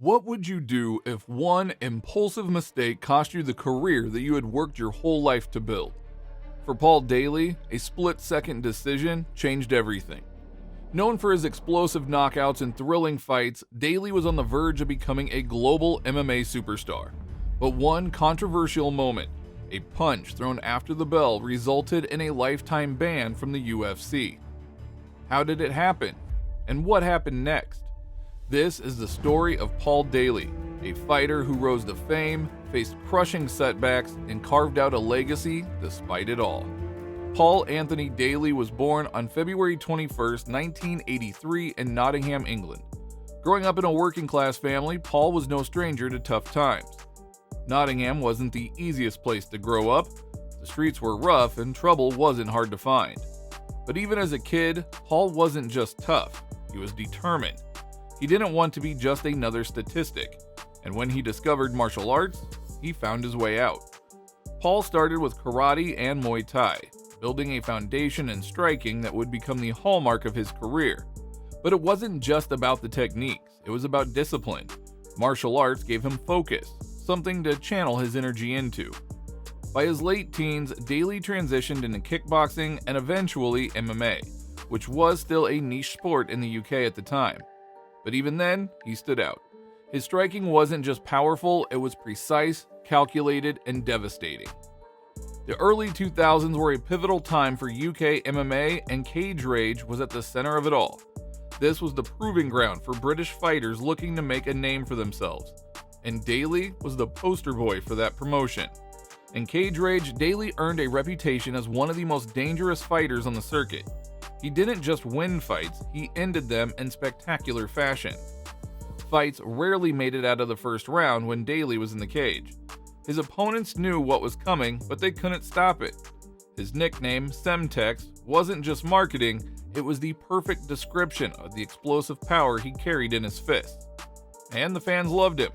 What would you do if one impulsive mistake cost you the career that you had worked your whole life to build? For Paul Daley, a split-second decision changed everything. Known for his explosive knockouts and thrilling fights, Daley was on the verge of becoming a global MMA superstar. But one controversial moment, a punch thrown after the bell, resulted in a lifetime ban from the UFC. How did it happen? And what happened next? This is the story of Paul Daley, a fighter who rose to fame, faced crushing setbacks, and carved out a legacy despite it all. Paul Anthony Daley was born on February 21, 1983 in Nottingham, England. Growing up in a working-class family, Paul was no stranger to tough times. Nottingham wasn't the easiest place to grow up. The streets were rough and trouble wasn't hard to find. But even as a kid, Paul wasn't just tough, he was determined. He didn't want to be just another statistic, and when he discovered martial arts, he found his way out. Paul started with karate and Muay Thai, building a foundation in striking that would become the hallmark of his career. But it wasn't just about the techniques, it was about discipline. Martial arts gave him focus, something to channel his energy into. By his late teens, Daley transitioned into kickboxing and eventually MMA, which was still a niche sport in the UK at the time. But even then, he stood out. His striking wasn't just powerful, it was precise, calculated, and devastating. The early 2000s were a pivotal time for UK MMA, and Cage Rage was at the center of it all. This was the proving ground for British fighters looking to make a name for themselves, and Daley was the poster boy for that promotion. In Cage Rage, Daley earned a reputation as one of the most dangerous fighters on the circuit. He didn't just win fights, he ended them in spectacular fashion. Fights rarely made it out of the first round when Daley was in the cage. His opponents knew what was coming, but they couldn't stop it. His nickname, Semtex, wasn't just marketing, it was the perfect description of the explosive power he carried in his fists. And the fans loved him.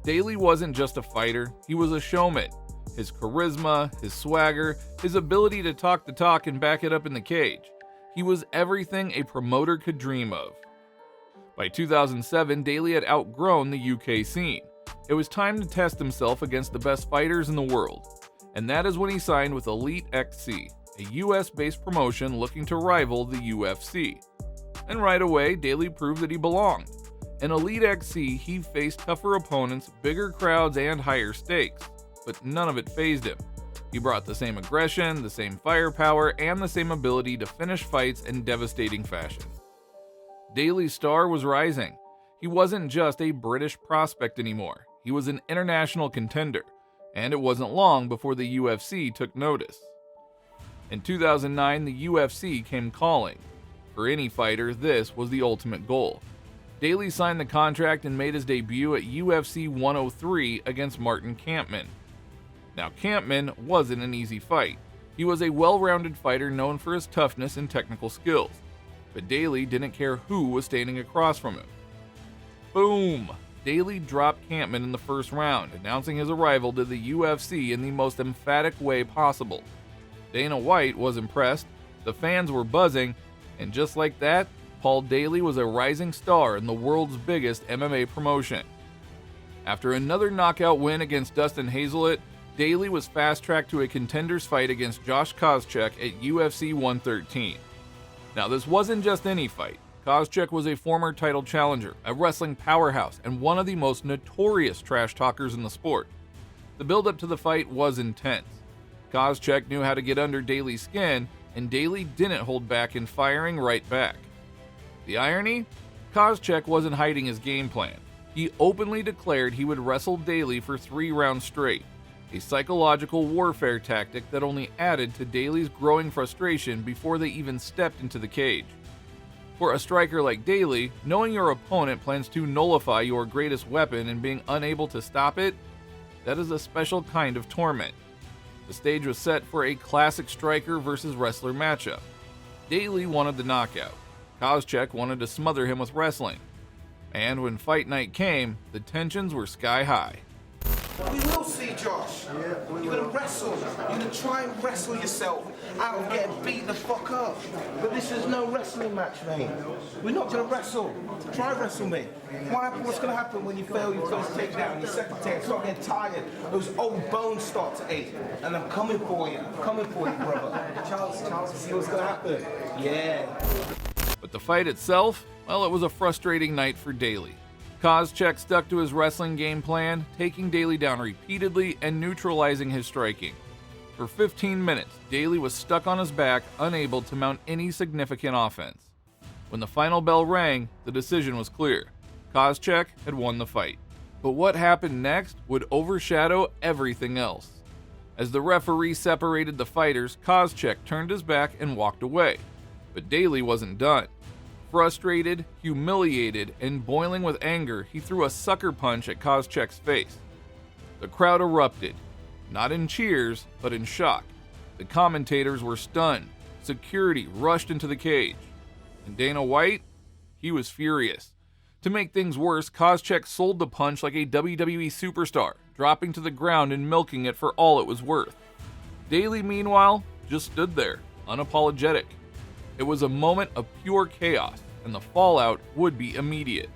Daley wasn't just a fighter, he was a showman. His charisma, his swagger, his ability to talk the talk and back it up in the cage. He was everything a promoter could dream of. By 2007, Daley had outgrown the UK scene. It was time to test himself against the best fighters in the world. And that is when he signed with Elite XC, a US-based promotion looking to rival the UFC. And right away, Daley proved that he belonged. In Elite XC, he faced tougher opponents, bigger crowds, and higher stakes. But none of it fazed him. He brought the same aggression, the same firepower, and the same ability to finish fights in devastating fashion. Daley's star was rising. He wasn't just a British prospect anymore. He was an international contender, and it wasn't long before the UFC took notice. In 2009, the UFC came calling. For any fighter, this was the ultimate goal. Daley signed the contract and made his debut at UFC 103 against Martin Kampmann. Now, Kampmann wasn't an easy fight. He was a well-rounded fighter known for his toughness and technical skills. But Daley didn't care who was standing across from him. Boom! Daley dropped Kampmann in the first round, announcing his arrival to the UFC in the most emphatic way possible. Dana White was impressed, the fans were buzzing, and just like that, Paul Daley was a rising star in the world's biggest MMA promotion. After another knockout win against Dustin Hazelett, Daley was fast-tracked to a contender's fight against Josh Koscheck at UFC 113. Now, this wasn't just any fight. Koscheck was a former title challenger, a wrestling powerhouse, and one of the most notorious trash talkers in the sport. The build-up to the fight was intense. Koscheck knew how to get under Daley's skin, and Daley didn't hold back in firing right back. The irony? Koscheck wasn't hiding his game plan. He openly declared he would wrestle Daley for 3 rounds straight. A psychological warfare tactic that only added to Daley's growing frustration before they even stepped into the cage. For a striker like Daley, knowing your opponent plans to nullify your greatest weapon and being unable to stop it, that is a special kind of torment. The stage was set for a classic striker versus wrestler matchup. Daley wanted the knockout. Koscheck wanted to smother him with wrestling. And when fight night came, the tensions were sky high. We will see, Josh. You're going to wrestle. You're going to try and wrestle yourself out of getting beat the fuck up. But this is no wrestling match, mate. We're not going to wrestle. Try wrestle me. What's going to happen when you fail your first takedown, your second takedown? Start getting tired. Those old bones start to ache. And I'm coming for you. I'm coming for you, brother. Charles, see what's going to happen? Yeah. But the fight itself, well, it was a frustrating night for Daley. Koscheck stuck to his wrestling game plan, taking Daley down repeatedly and neutralizing his striking. For 15 minutes, Daley was stuck on his back, unable to mount any significant offense. When the final bell rang, the decision was clear. Koscheck had won the fight. But what happened next would overshadow everything else. As the referee separated the fighters, Koscheck turned his back and walked away. But Daley wasn't done. Frustrated, humiliated, and boiling with anger, he threw a sucker punch at Koscheck's face. The crowd erupted, not in cheers, but in shock. The commentators were stunned. Security rushed into the cage. And Dana White? He was furious. To make things worse, Koscheck sold the punch like a WWE superstar, dropping to the ground and milking it for all it was worth. Daley, meanwhile, just stood there, unapologetic. It was a moment of pure chaos, and the fallout would be immediate.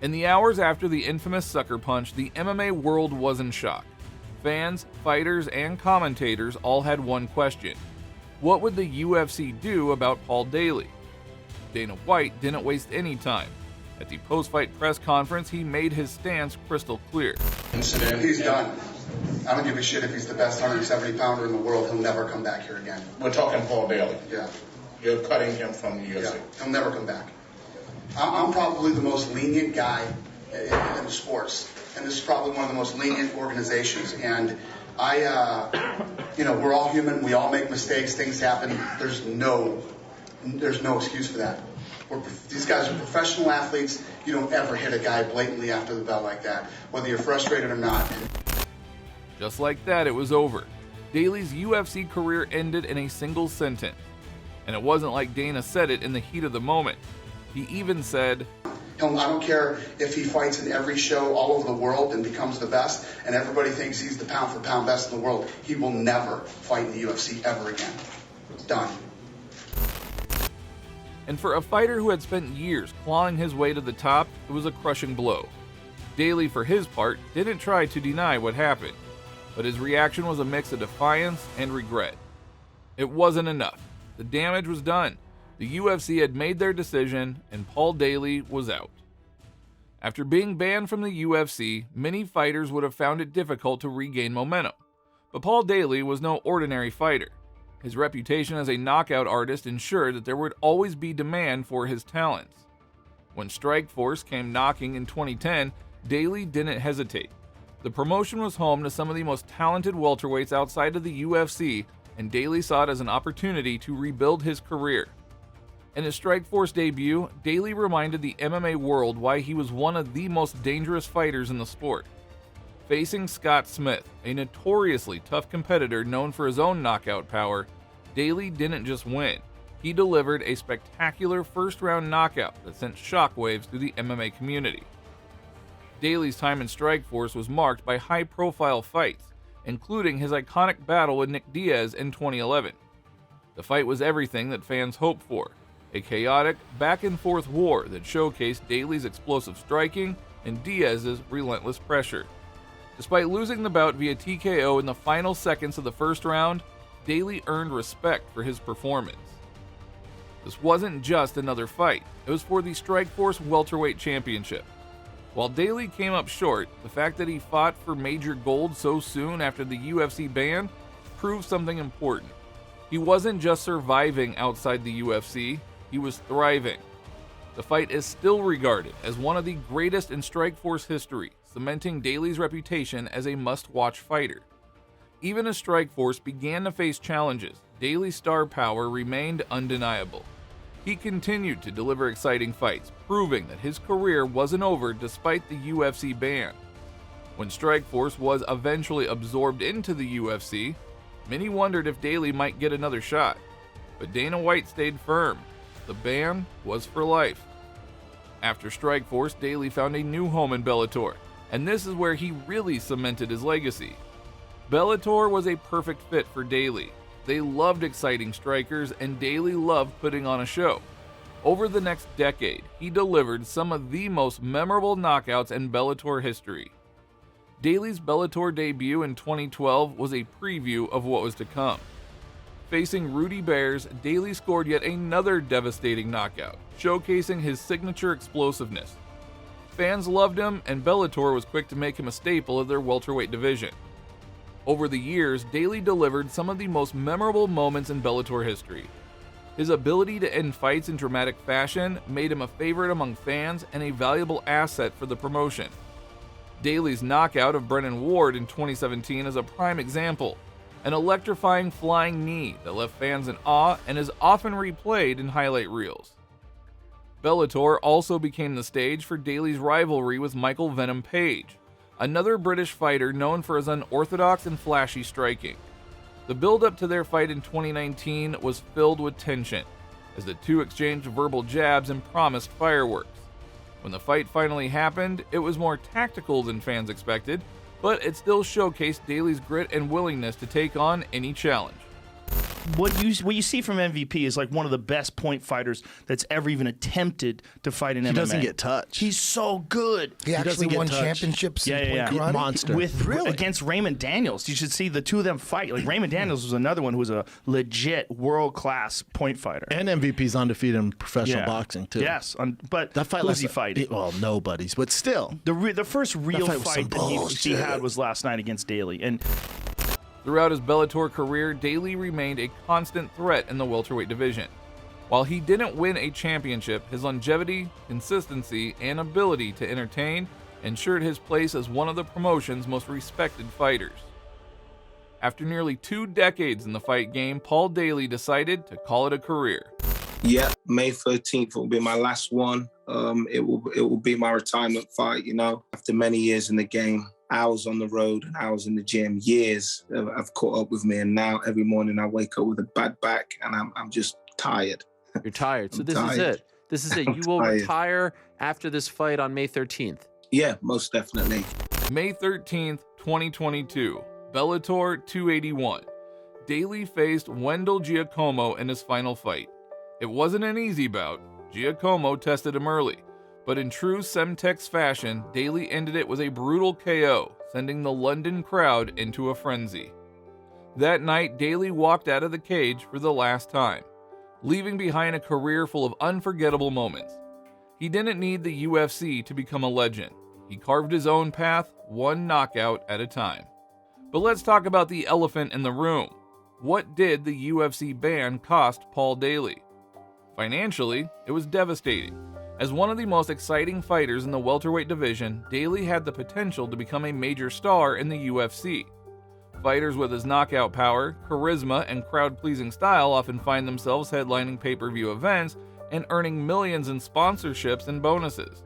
In the hours after the infamous sucker punch, the MMA world was in shock. Fans, fighters, and commentators all had one question. What would the UFC do about Paul Daley? Dana White didn't waste any time. At the post-fight press conference, he made his stance crystal clear. He's done. I don't give a shit if he's the best 170-pounder in the world. He'll never come back here again. We're talking Paul Daley. Yeah. You're cutting him from the UFC. Yeah. He'll never come back. I'm probably the most lenient guy in the sports, and this is probably one of the most lenient organizations. And we're all human. We all make mistakes. Things happen. There's no excuse for that. These guys are professional athletes. You don't ever hit a guy blatantly after the bell like that, whether you're frustrated or not. Just like that, it was over. Daley's UFC career ended in a single sentence. And it wasn't like Dana said it in the heat of the moment. He even said, I don't care if he fights in every show all over the world and becomes the best, and everybody thinks he's the pound-for-pound best in the world. He will never fight in the UFC ever again. Done. And for a fighter who had spent years clawing his way to the top, it was a crushing blow. Daley, for his part, didn't try to deny what happened, but his reaction was a mix of defiance and regret. It wasn't enough. The damage was done. The UFC had made their decision, and Paul Daley was out. After being banned from the UFC, many fighters would have found it difficult to regain momentum. But Paul Daley was no ordinary fighter. His reputation as a knockout artist ensured that there would always be demand for his talents. When Strikeforce came knocking in 2010, Daley didn't hesitate. The promotion was home to some of the most talented welterweights outside of the UFC, and Daley saw it as an opportunity to rebuild his career. In his Strikeforce debut, Daley reminded the MMA world why he was one of the most dangerous fighters in the sport. Facing Scott Smith, a notoriously tough competitor known for his own knockout power, Daley didn't just win. He delivered a spectacular first-round knockout that sent shockwaves through the MMA community. Daley's time in Strikeforce was marked by high-profile fights, including his iconic battle with Nick Diaz in 2011. The fight was everything that fans hoped for, a chaotic, back-and-forth war that showcased Daley's explosive striking and Diaz's relentless pressure. Despite losing the bout via TKO in the final seconds of the first round, Daley earned respect for his performance. This wasn't just another fight, it was for the Strikeforce Welterweight Championship. While Daley came up short, the fact that he fought for major gold so soon after the UFC ban proved something important. He wasn't just surviving outside the UFC, he was thriving. The fight is still regarded as one of the greatest in Strikeforce history, cementing Daley's reputation as a must-watch fighter. Even as Strikeforce began to face challenges, Daley's star power remained undeniable. He continued to deliver exciting fights, proving that his career wasn't over despite the UFC ban. When Strikeforce was eventually absorbed into the UFC, many wondered if Daley might get another shot. But Dana White stayed firm. The ban was for life. After Strikeforce, Daley found a new home in Bellator, and this is where he really cemented his legacy. Bellator was a perfect fit for Daley. They loved exciting strikers, and Daley loved putting on a show. Over the next decade, he delivered some of the most memorable knockouts in Bellator history. Daley's Bellator debut in 2012 was a preview of what was to come. Facing Rudy Bears, Daley scored yet another devastating knockout, showcasing his signature explosiveness. Fans loved him, and Bellator was quick to make him a staple of their welterweight division. Over the years, Daley delivered some of the most memorable moments in Bellator history. His ability to end fights in dramatic fashion made him a favorite among fans and a valuable asset for the promotion. Daley's knockout of Brennan Ward in 2017 is a prime example, an electrifying flying knee that left fans in awe and is often replayed in highlight reels. Bellator also became the stage for Daley's rivalry with Michael Venom Page, another British fighter known for his unorthodox and flashy striking. The build-up to their fight in 2019 was filled with tension, as the two exchanged verbal jabs and promised fireworks. When the fight finally happened, it was more tactical than fans expected, but it still showcased Daley's grit and willingness to take on any challenge. What you see from MVP is like one of the best point fighters that's ever even attempted to fight in MMA. He doesn't get touched. He's so good. He actually won championships in point karate? Monster. Against Raymond Daniels. You should see the two of them fight. Like Raymond Daniels was another one who was a legit world-class point fighter. And MVP's undefeated in professional boxing, too. Yes, but that fight who's he fighting? Well, nobody's, but still. The first real fight that he had was last night against Daley. And throughout his Bellator career, Daley remained a constant threat in the welterweight division. While he didn't win a championship, his longevity, consistency, and ability to entertain ensured his place as one of the promotion's most respected fighters. After nearly 2 decades in the fight game, Paul Daley decided to call it a career. Yeah, May 13th will be my last one. It will be my retirement fight, you know. After many years in the game, hours on the road and hours in the gym, years have caught up with me, and now every morning I wake up with a bad back and I'm just tired. You're tired. So this tired. is it. This is it. You will retire after this fight on May 13th. Yeah, most definitely. May 13th, 2022, Bellator 281. Daley faced Wendell Giacomo in his final fight. It wasn't an easy bout. Giacomo tested him early, but in true Semtex fashion, Daley ended it with a brutal KO, sending the London crowd into a frenzy. That night, Daley walked out of the cage for the last time, leaving behind a career full of unforgettable moments. He didn't need the UFC to become a legend. He carved his own path, one knockout at a time. But let's talk about the elephant in the room. What did the UFC ban cost Paul Daley? Financially, it was devastating. As one of the most exciting fighters in the welterweight division, Daley had the potential to become a major star in the UFC. Fighters with his knockout power, charisma, and crowd-pleasing style often find themselves headlining pay-per-view events and earning millions in sponsorships and bonuses.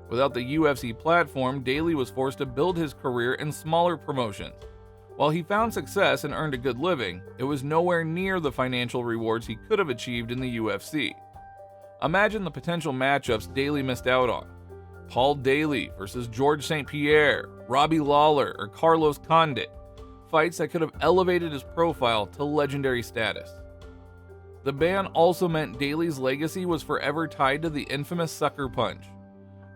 Without the UFC platform, Daley was forced to build his career in smaller promotions. While he found success and earned a good living, it was nowhere near the financial rewards he could have achieved in the UFC. Imagine the potential matchups Daley missed out on. Paul Daley versus George St. Pierre, Robbie Lawler, or Carlos Condit. Fights that could have elevated his profile to legendary status. The ban also meant Daley's legacy was forever tied to the infamous sucker punch.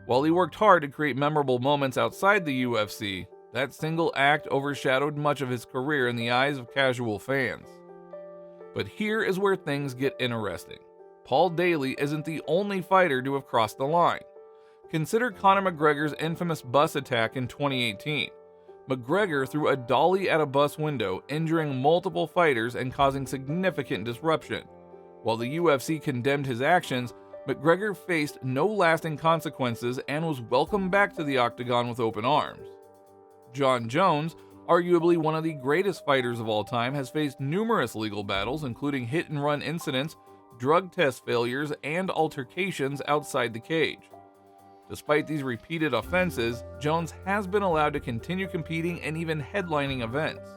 While he worked hard to create memorable moments outside the UFC, that single act overshadowed much of his career in the eyes of casual fans. But here is where things get interesting. Paul Daley isn't the only fighter to have crossed the line. Consider Conor McGregor's infamous bus attack in 2018. McGregor threw a dolly at a bus window, injuring multiple fighters and causing significant disruption. While the UFC condemned his actions, McGregor faced no lasting consequences and was welcomed back to the octagon with open arms. John Jones, arguably one of the greatest fighters of all time, has faced numerous legal battles, including hit-and-run incidents, drug test failures, and altercations outside the cage. Despite these repeated offenses, Jones has been allowed to continue competing and even headlining events.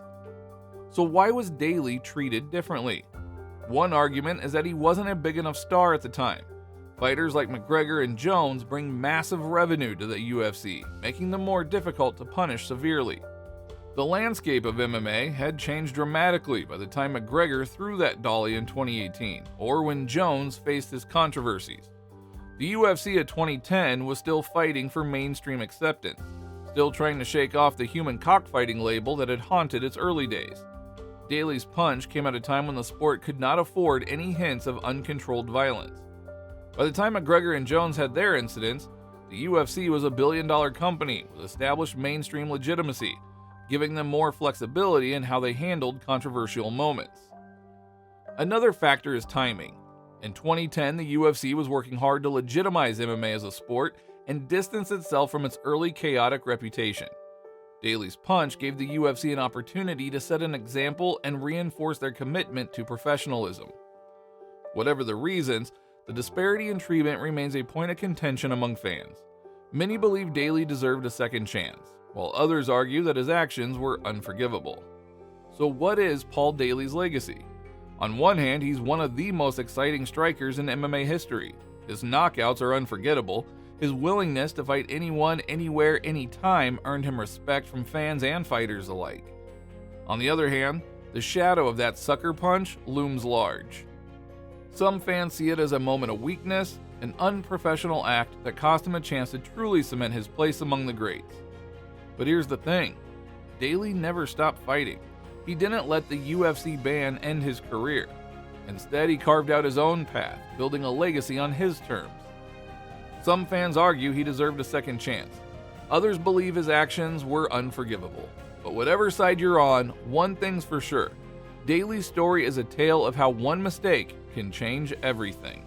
So why was Daley treated differently? One argument is that he wasn't a big enough star at the time. Fighters like McGregor and Jones bring massive revenue to the UFC, making them more difficult to punish severely. The landscape of MMA had changed dramatically by the time McGregor threw that dolly in 2018, or when Jones faced his controversies. The UFC at 2010 was still fighting for mainstream acceptance, still trying to shake off the human cockfighting label that had haunted its early days. Daley's punch came at a time when the sport could not afford any hints of uncontrolled violence. By the time McGregor and Jones had their incidents, the UFC was a billion-dollar company with established mainstream legitimacy, giving them more flexibility in how they handled controversial moments. Another factor is timing. In 2010, the UFC was working hard to legitimize MMA as a sport and distance itself from its early chaotic reputation. Daley's punch gave the UFC an opportunity to set an example and reinforce their commitment to professionalism. Whatever the reasons, the disparity in treatment remains a point of contention among fans. Many believe Daley deserved a second chance, while others argue that his actions were unforgivable. So what is Paul Daley's legacy? On one hand, he's one of the most exciting strikers in MMA history. His knockouts are unforgettable. His willingness to fight anyone, anywhere, anytime earned him respect from fans and fighters alike. On the other hand, the shadow of that sucker punch looms large. Some fans see it as a moment of weakness, an unprofessional act that cost him a chance to truly cement his place among the greats. But here's the thing, Daley never stopped fighting. He didn't let the UFC ban end his career. Instead, he carved out his own path, building a legacy on his terms. Some fans argue he deserved a second chance. Others believe his actions were unforgivable. But whatever side you're on, one thing's for sure. Daley's story is a tale of how one mistake can change everything.